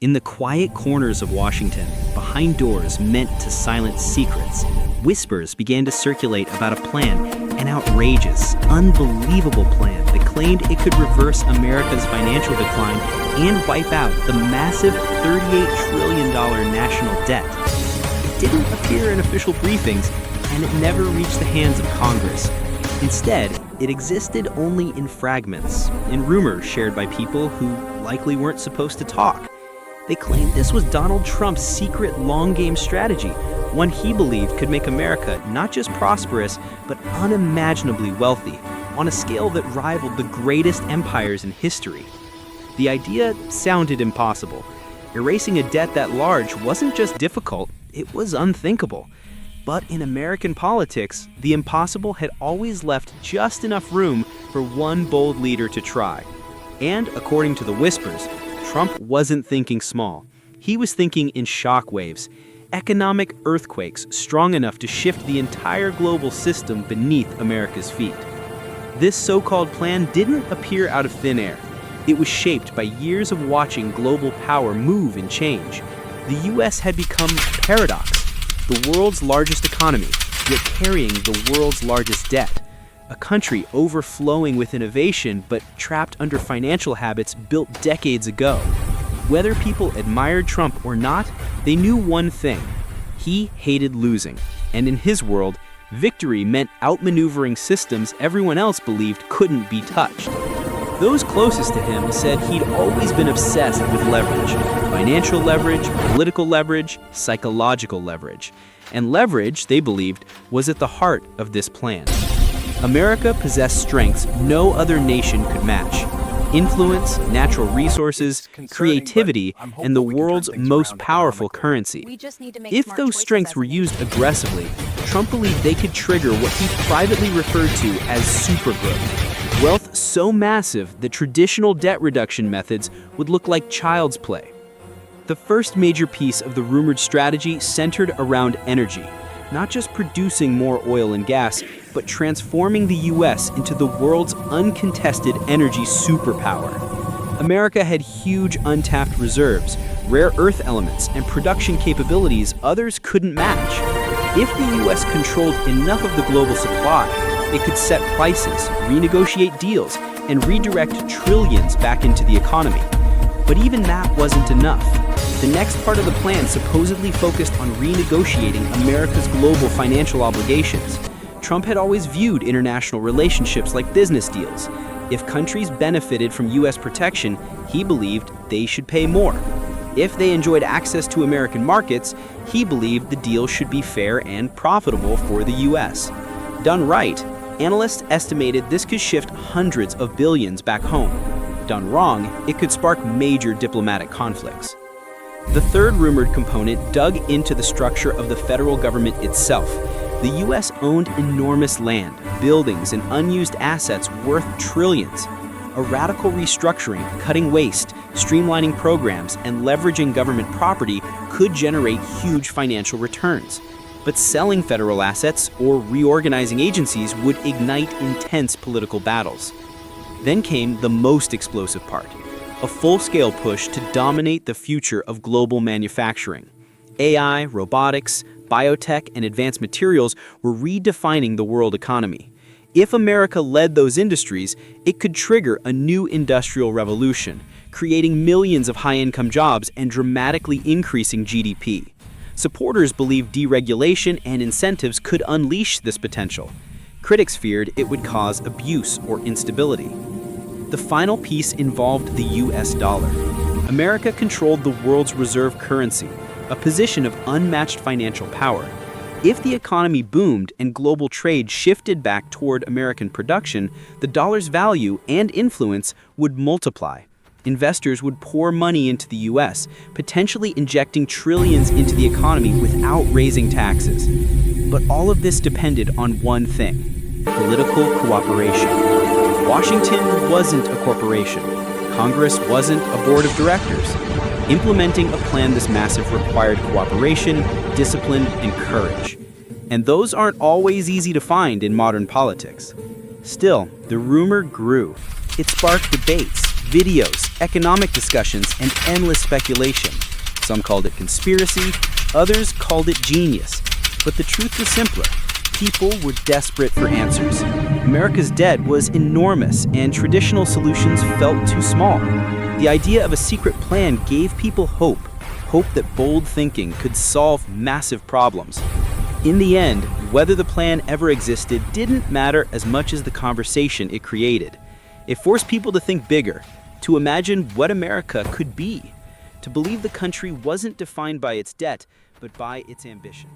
In the quiet corners of Washington, behind doors meant to silence secrets, whispers began to circulate about a plan, an outrageous, unbelievable plan that claimed it could reverse America's financial decline and wipe out the massive $38 trillion national debt. It didn't appear in official briefings, and it never reached the hands of Congress. Instead, it existed only in fragments, in rumors shared by people who likely weren't supposed to talk. They claimed this was Donald Trump's secret long-game strategy, one he believed could make America not just prosperous, but unimaginably wealthy, on a scale that rivaled the greatest empires in history. The idea sounded impossible. Erasing a debt that large wasn't just difficult, it was unthinkable. But in American politics, the impossible had always left just enough room for one bold leader to try. And according to the whispers, Trump wasn't thinking small. He was thinking in shockwaves, economic earthquakes strong enough to shift the entire global system beneath America's feet. This so-called plan didn't appear out of thin air. It was shaped by years of watching global power move and change. The U.S. had become a paradox, the world's largest economy, yet carrying the world's largest debt. A country overflowing with innovation but trapped under financial habits built decades ago. Whether people admired Trump or not, they knew one thing. He hated losing, and in his world, victory meant outmaneuvering systems everyone else believed couldn't be touched. Those closest to him said he'd always been obsessed with leverage. Financial leverage, political leverage, psychological leverage. And leverage, they believed, was at the heart of this plan. America possessed strengths no other nation could match. Influence, natural resources, creativity, and the world's most powerful currency. If those strengths were used aggressively, Trump believed they could trigger what he privately referred to as supergrowth. Wealth so massive that traditional debt reduction methods would look like child's play. The first major piece of the rumored strategy centered around energy, not just producing more oil and gas, but transforming the U.S. into the world's uncontested energy superpower. America had huge untapped reserves, rare earth elements, and production capabilities others couldn't match. If the U.S. controlled enough of the global supply, it could set prices, renegotiate deals, and redirect trillions back into the economy. But even that wasn't enough. The next part of the plan supposedly focused on renegotiating America's global financial obligations. Trump had always viewed international relationships like business deals. If countries benefited from U.S. protection, he believed they should pay more. If they enjoyed access to American markets, he believed the deal should be fair and profitable for the U.S. Done right, analysts estimated this could shift hundreds of billions back home. Done wrong, it could spark major diplomatic conflicts. The third rumored component dug into the structure of the federal government itself. The U.S. owned enormous land, buildings, and unused assets worth trillions. A radical restructuring, cutting waste, streamlining programs, and leveraging government property could generate huge financial returns. But selling federal assets or reorganizing agencies would ignite intense political battles. Then came the most explosive part, a full-scale push to dominate the future of global manufacturing. AI, robotics, biotech, and advanced materials were redefining the world economy. If America led those industries, it could trigger a new industrial revolution, creating millions of high-income jobs and dramatically increasing GDP. Supporters believed deregulation and incentives could unleash this potential. Critics feared it would cause abuse or instability. The final piece involved the U.S. dollar. America controlled the world's reserve currency, a position of unmatched financial power. If the economy boomed and global trade shifted back toward American production, the dollar's value and influence would multiply. Investors would pour money into the U.S., potentially injecting trillions into the economy without raising taxes. But all of this depended on one thing: political cooperation. Washington wasn't a corporation. Congress wasn't a board of directors. Implementing a plan this massive required cooperation, discipline, and courage. And those aren't always easy to find in modern politics. Still, the rumor grew. It sparked debates, videos, economic discussions, and endless speculation. Some called it conspiracy, others called it genius. But the truth was simpler. People were desperate for answers. America's debt was enormous, and traditional solutions felt too small. The idea of a secret plan gave people hope that bold thinking could solve massive problems. In the end, whether the plan ever existed didn't matter as much as the conversation it created. It forced people to think bigger, to imagine what America could be, to believe the country wasn't defined by its debt, but by its ambition.